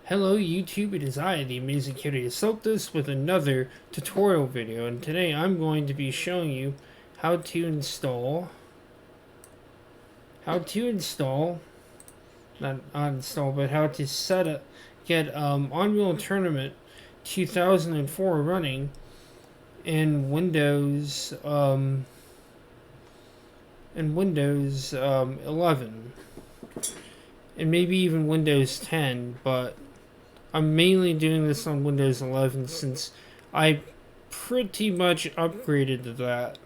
Hello YouTube, it is I, the Amazing Cutie Assaultus, with another tutorial video, and today I'm going to be showing you how to install, not uninstall, but how to set up, get Unreal Tournament 2004 running in Windows 11, and maybe even Windows 10, but I'm mainly doing this on Windows 11 since I pretty much upgraded to that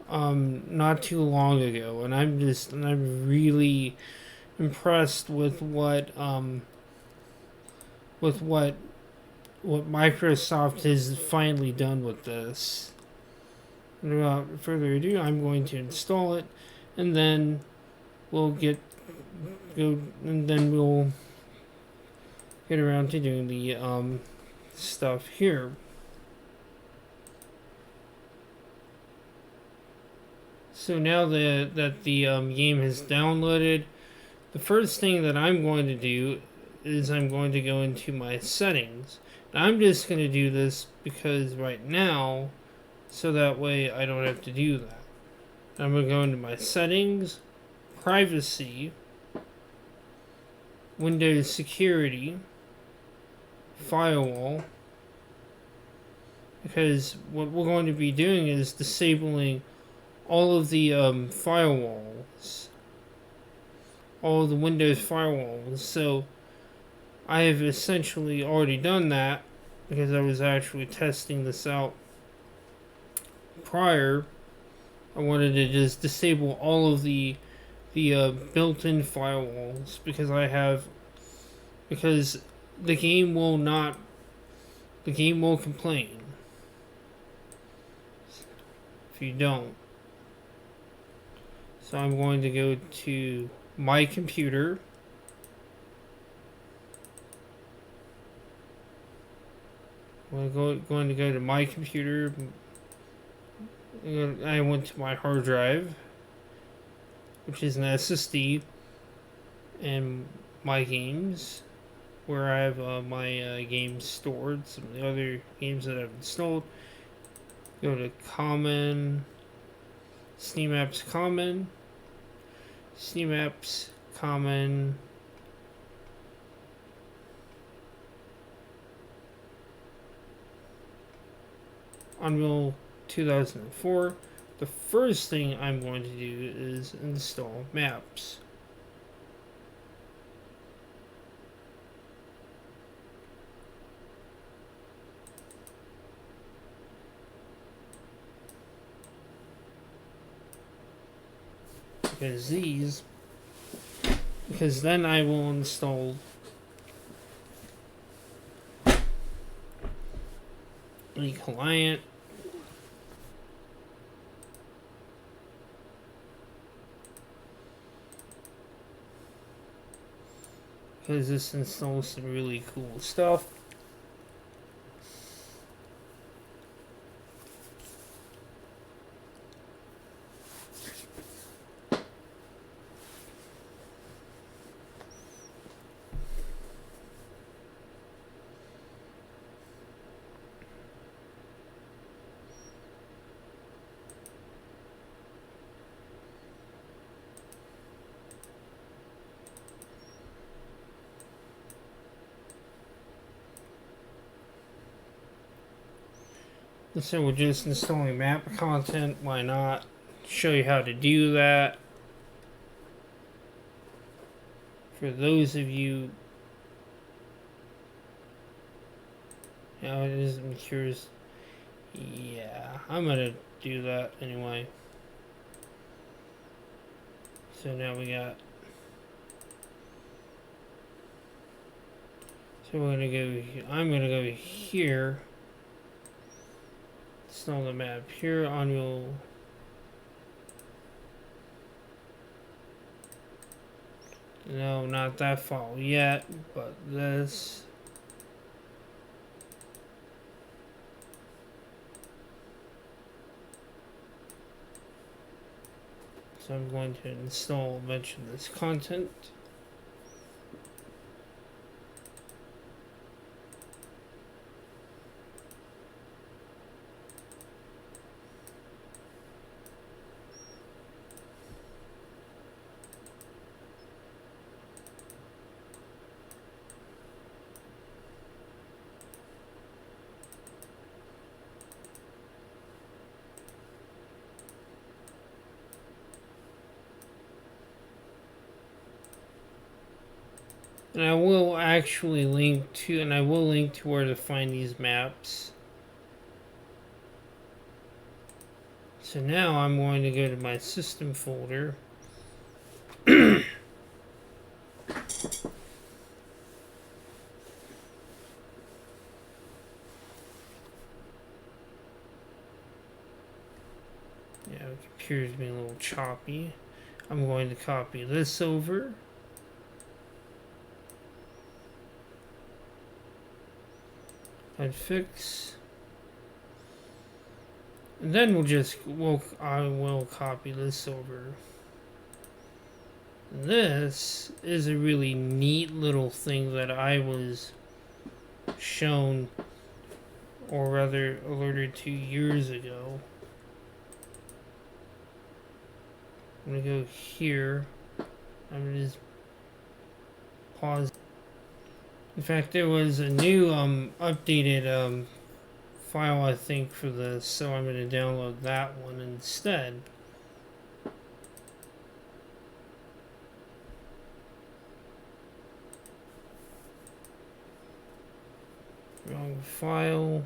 not too long ago, and I'm really impressed with what Microsoft has finally done with this. And without further ado, I'm going to install it, and then we'll get around to doing the stuff here. So now that the game has downloaded, the first thing that I'm going to do is I'm going to go into my settings. Now, I'm just going to do this because right now, so that way I don't have to do that. I'm going to go into my settings, privacy, Windows security, firewall, because what we're going to be doing is disabling all of the firewalls, all of the Windows firewalls. So I have essentially already done that because I was actually testing this out prior. I wanted to just disable all of the built-in firewalls because the game will complain if you don't. So I'm going to go to my computer. I'm going to go to my computer. I went to my hard drive, which is an SSD, and my games, where I have my games stored, some of the other games that I've installed. Go to Common, Steam Apps Common, Steam Apps Common, Unreal 2004. The first thing I'm going to do is install maps. Because then I will install the client, because this installs some really cool stuff. So we're just installing map content. Why not? Show you how to do that. For those of you, I'm curious. Yeah, I'm gonna do that anyway. So now we got. So we're gonna go. I'm gonna go here. Install the map here. Unreal. No, not that file yet, but this. So I'm going to install a bunch of this content. And I will actually link to, and I will link to where to find these maps. So now I'm going to go to my system folder. Yeah, the computer's being a little choppy. I'm going to copy this over. I'd fix. And then I will copy this over. This is a really neat little thing that I was shown, or rather alerted to years ago. I'm gonna go here. I'm gonna just pause. In fact, there was a new updated file, I think, for this, so I'm gonna download that one instead. Wrong file.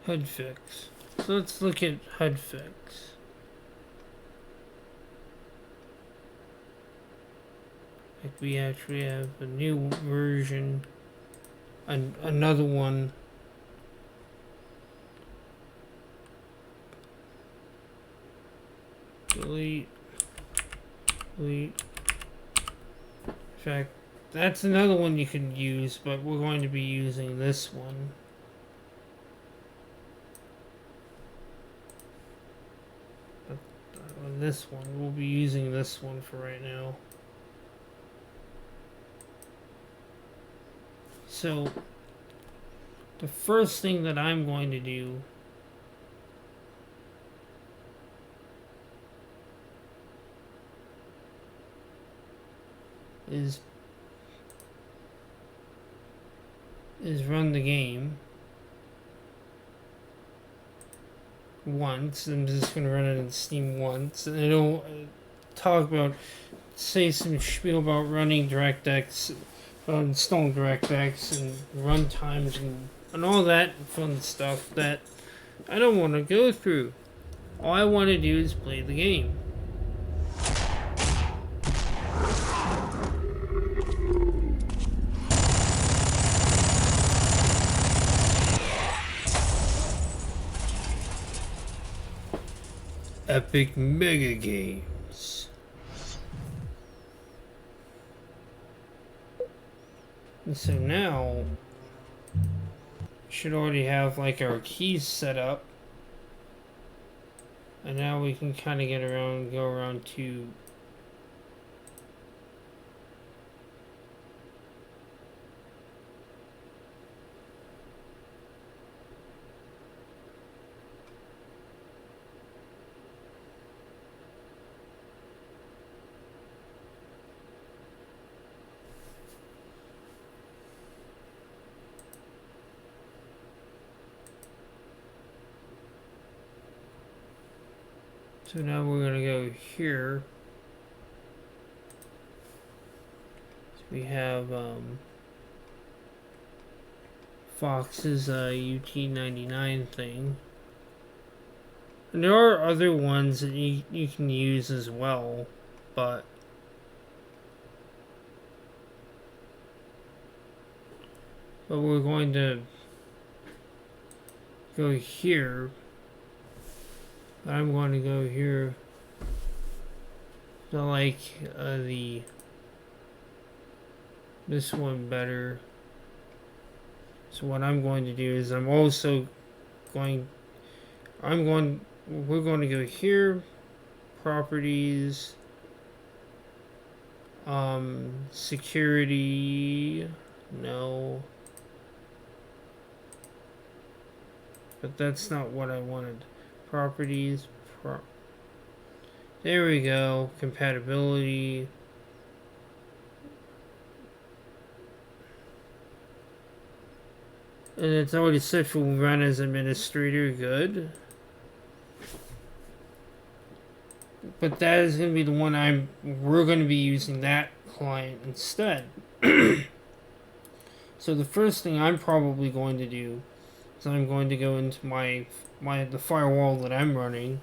HUD fix. So let's look at HUD fix. Like we actually have a new version, another one. Delete. In fact, that's another one you can use, but we're going to be using this one. This one. We'll be using this one for right now. So, the first thing that I'm going to do is run the game once. I'm just going to run it in Steam once, and it'll talk about, say some spiel about running DirectX, installing DirectX and run times and all that fun stuff that I don't want to go through. All I want to do is play the game. Epic Mega Games. And so now should already have like our keys set up, and now we can kind of go around to so now we're going to go here. So we have Fox's UT99 thing. And there are other ones that you can use as well, but we're going to go here. I'm going to go here. I like this one better. So what I'm going to do is we're going to go here, properties, security, no. But that's not what I wanted. Properties, there we go. Compatibility. And it's already set for run as administrator. Good. But that is going to be the one we're going to be using that client instead. So the first thing I'm probably going to do is I'm going to go into the firewall that I'm running,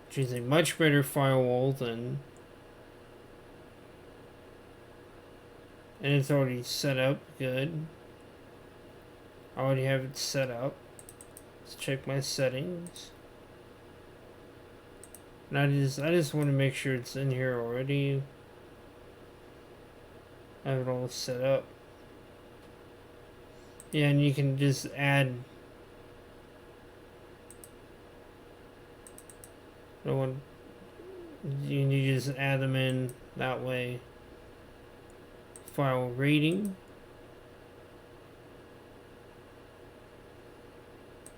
which is a much better firewall than, and it's already set up. Good. I already have it set up. Let's check my settings. And I just want to make sure it's in here already. I have it all set up. Yeah, and you can just add. No one. You just add them in that way. File rating.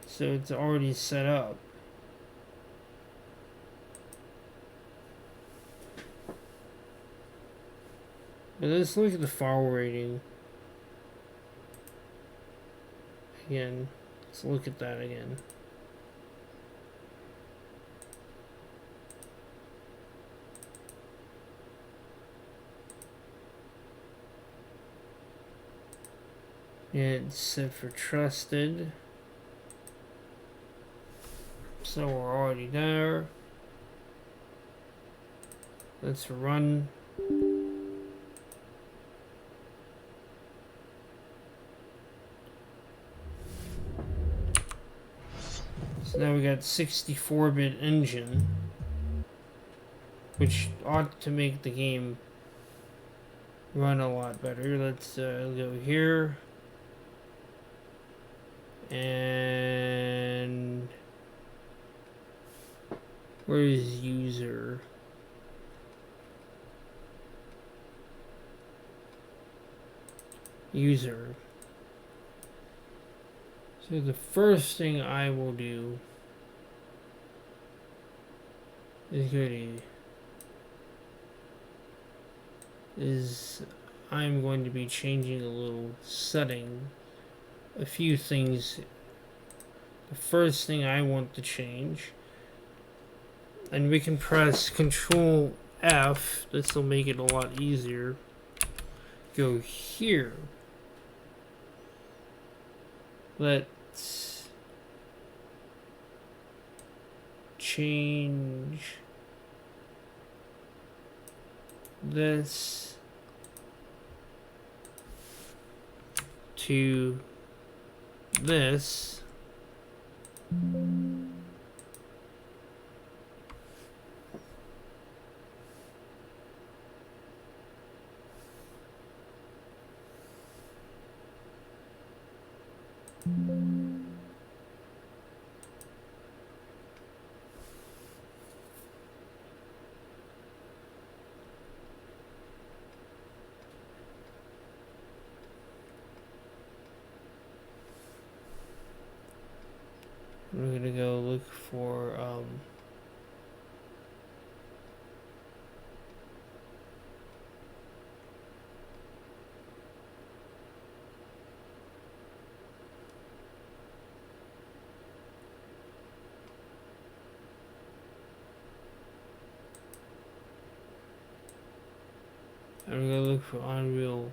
So it's already set up. But let's look at the file rating. Again, let's look at that again. Yeah, it's set for trusted. So we're already there. Let's run. So now we got 64-bit engine, which ought to make the game run a lot better. Let's go here. And where is user? User. So the first thing I will do I'm going to be changing a little setting, a few things. The first thing I want to change, and we can press Control F, this will make it a lot easier. Go here. Let's change this to this. We're gonna go look for I'm gonna look for Unreal.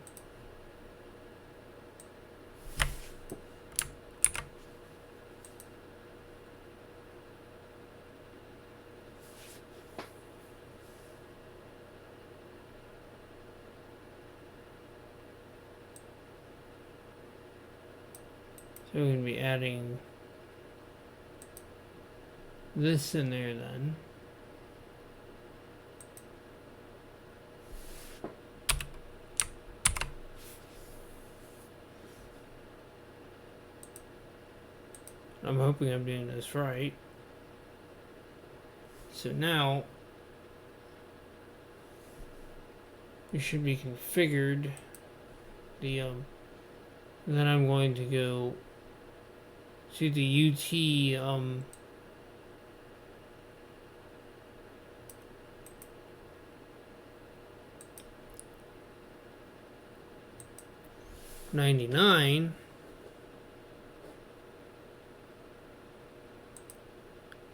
So we're gonna be adding this in there then. I'm hoping I'm doing this right. So now we should be configured. And then I'm going to go to the UT 99.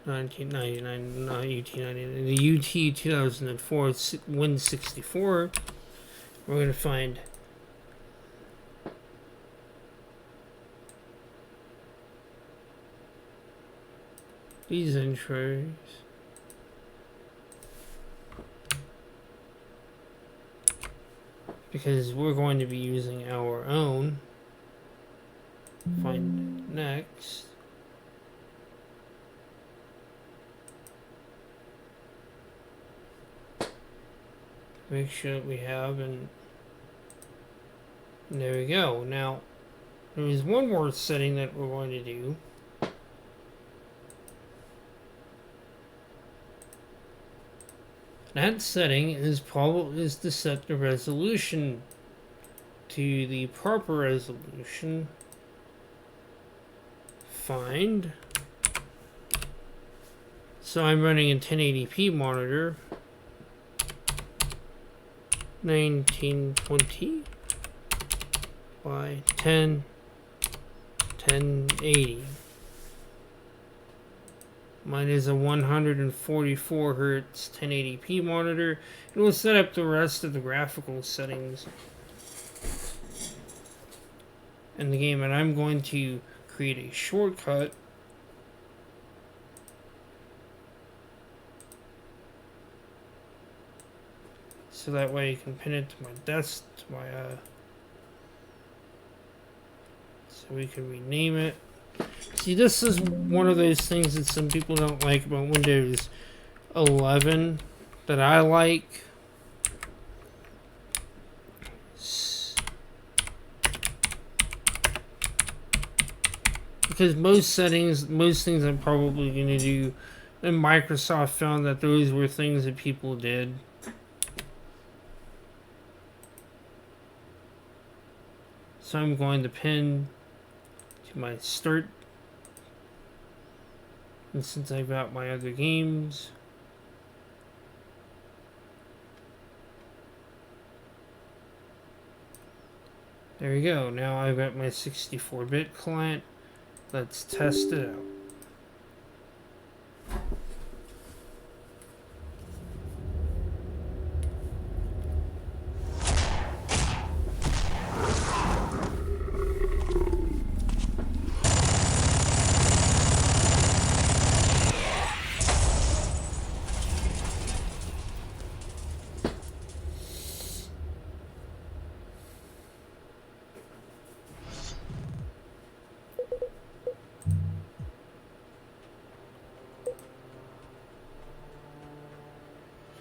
1999, not UT99, the UT 2004 Win64. We're going to find these intros. Because we're going to be using our own. Find next. Make sure that we have, and there we go. Now, there is one more setting that we're going to do. That setting is to set the resolution to the proper resolution. Find. So I'm running a 1080p monitor. 1920 by 1080. Mine is a 144 hertz 1080p monitor, and we'll set up the rest of the graphical settings in the game. And I'm going to create a shortcut so that way you can pin it to my desk, so we can rename it. See, this is one of those things that some people don't like about Windows 11 that I like. Because most things I'm probably going to do, and Microsoft found that those were things that people did. So I'm going to pin to my start. And since I've got my other games, there we go. Now I've got my 64-bit client. Let's test it out.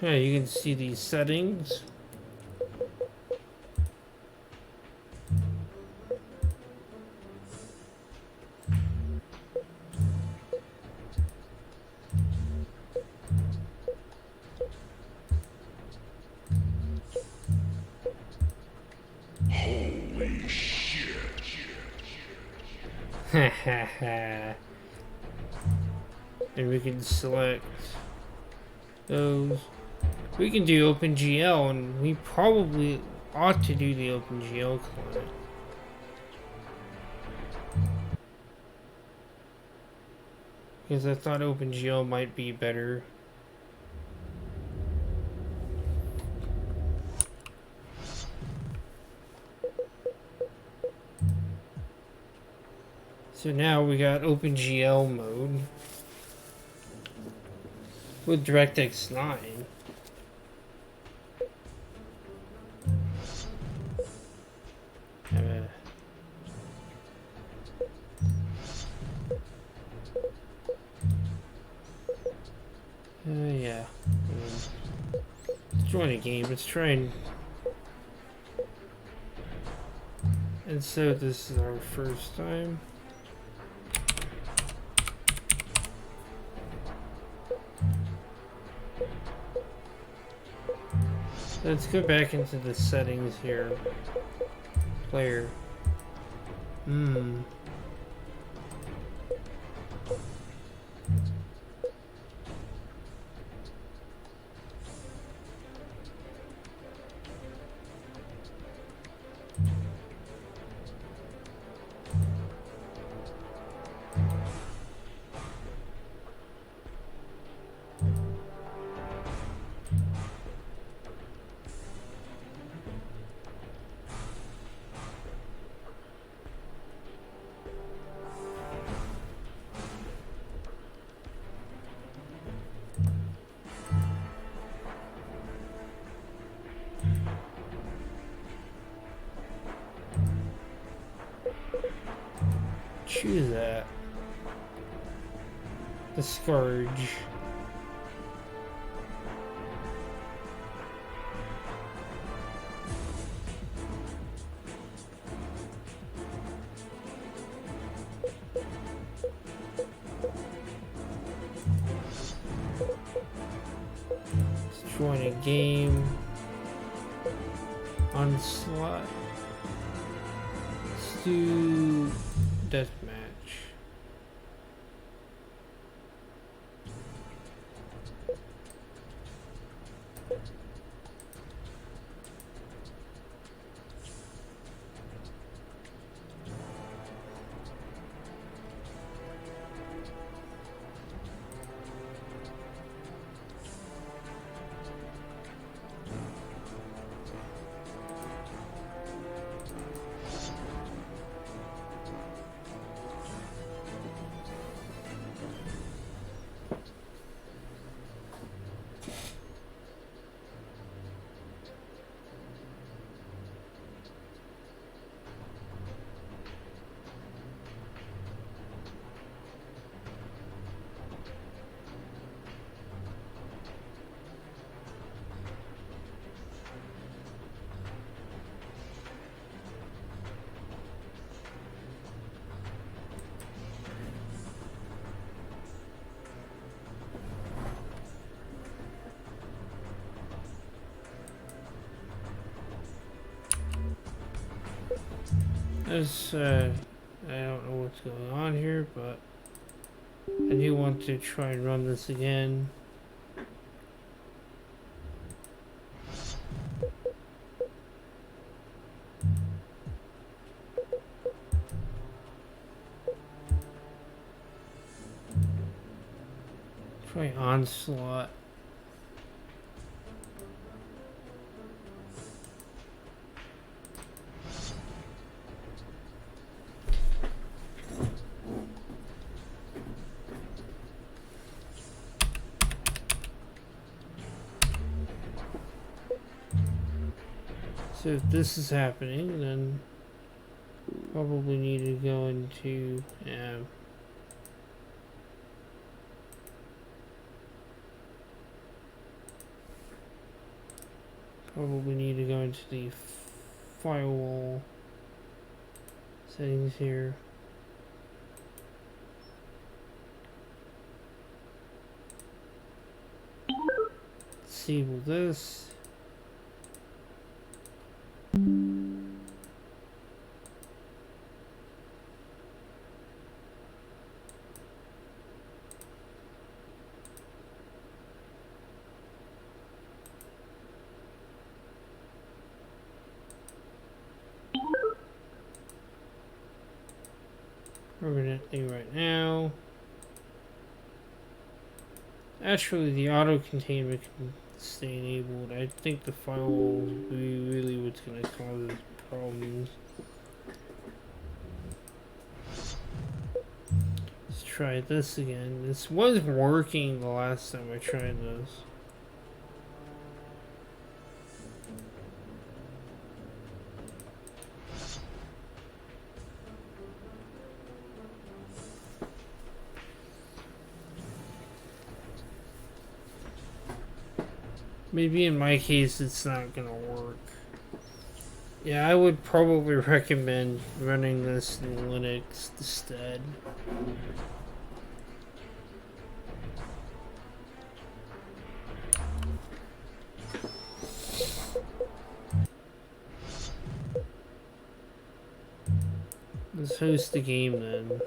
Yeah, you can see these settings. Holy shit. And we can select those. We can do OpenGL, and we probably ought to do the OpenGL client. Because I thought OpenGL might be better. So now we got OpenGL mode with DirectX 9. Yeah. Let's join a game. Let's try and so this is our first time. Let's go back into the settings here. Player. choose that. Discourage. Let's join a game. Onslaught. Let's do deathmatch. This, I don't know what's going on here, but I do want to try and run this again. Try Onslaught. So if this is happening, then probably need to go into probably need to go into the firewall settings here. Disable this. Permanently right now. Actually, the auto containment can stay enabled. I think the firewall will be really what's going to cause problems. Let's try this again. This was working the last time I tried this. Maybe in my case it's not gonna work. Yeah, I would probably recommend running this in Linux instead. Let's host the game then.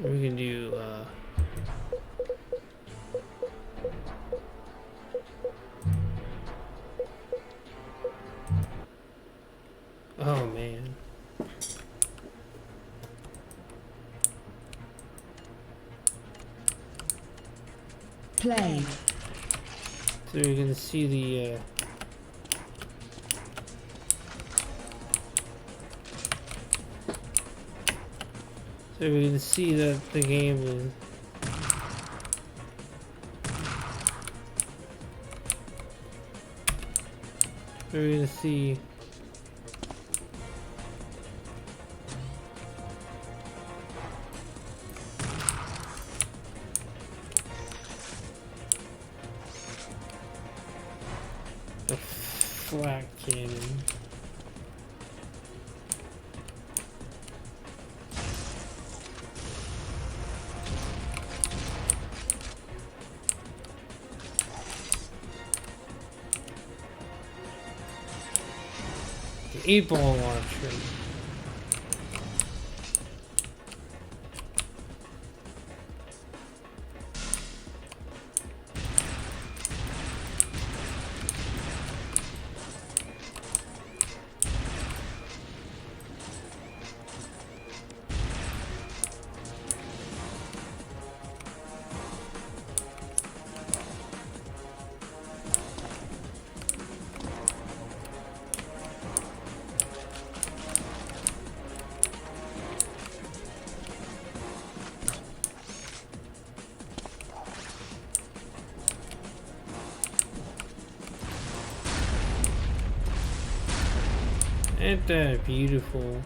We can do oh man. Play. So you're gonna see the so we can see that the game is we're gonna see the flak cannon. The 8-ball launcher. Ain't that beautiful?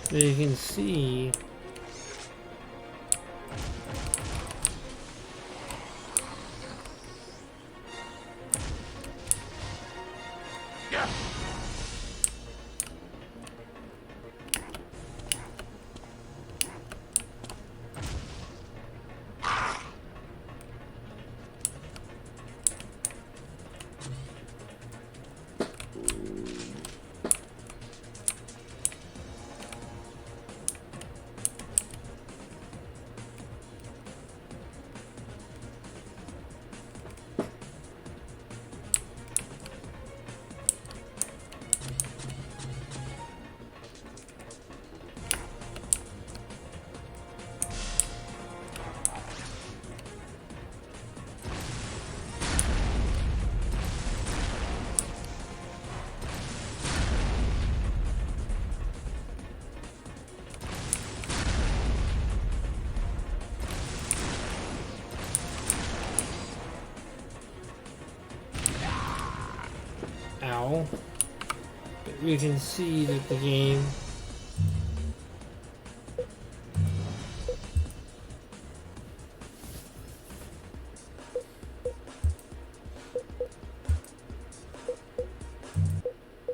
So you can see ow. But we can see that the game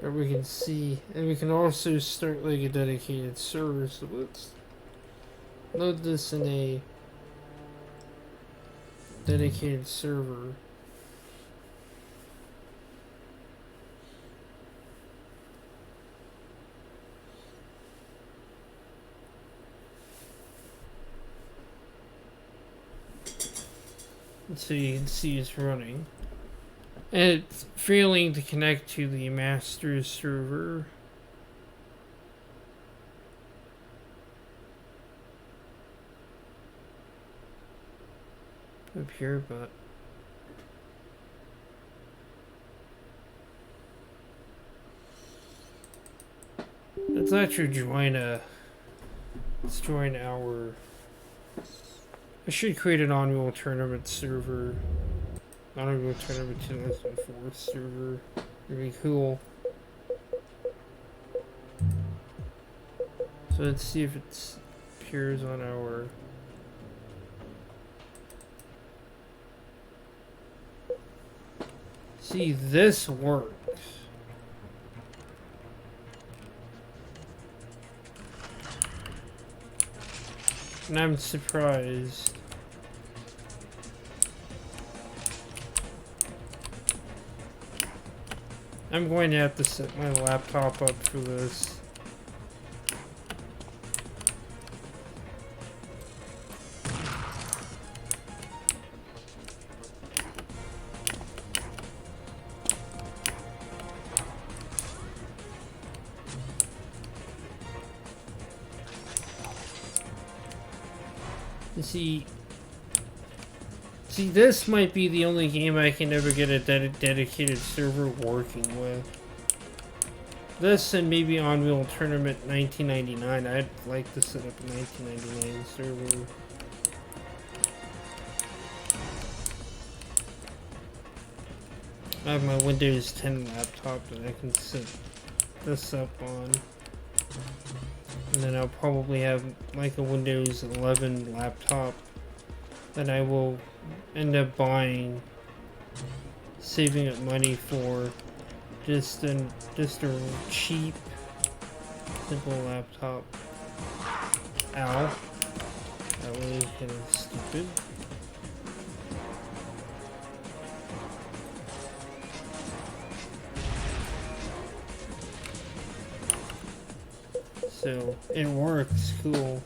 or we can see, and we can also start like a dedicated server. So let's load this in a dedicated server. So you can see it's running. And it's failing to connect to the master server. Up here, but let you join let's join our, I should create an Unreal Tournament server. Unreal Tournament 2004 server. It'd be cool. So let's see if it appears on our. See, this works. And I'm surprised. I'm going to have to set my laptop up for this. See, this might be the only game I can ever get a dedicated server working with. This and maybe Unreal Tournament 1999. I'd like to set up a 1999 server. I have my Windows 10 laptop that I can set this up on. And then I'll probably have like a Windows 11 laptop that I will end up buying, saving up money for just a cheap, simple laptop. Ow. That was kind of stupid. So, it works, cool.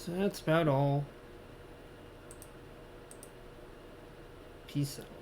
So that's about all. Peace out.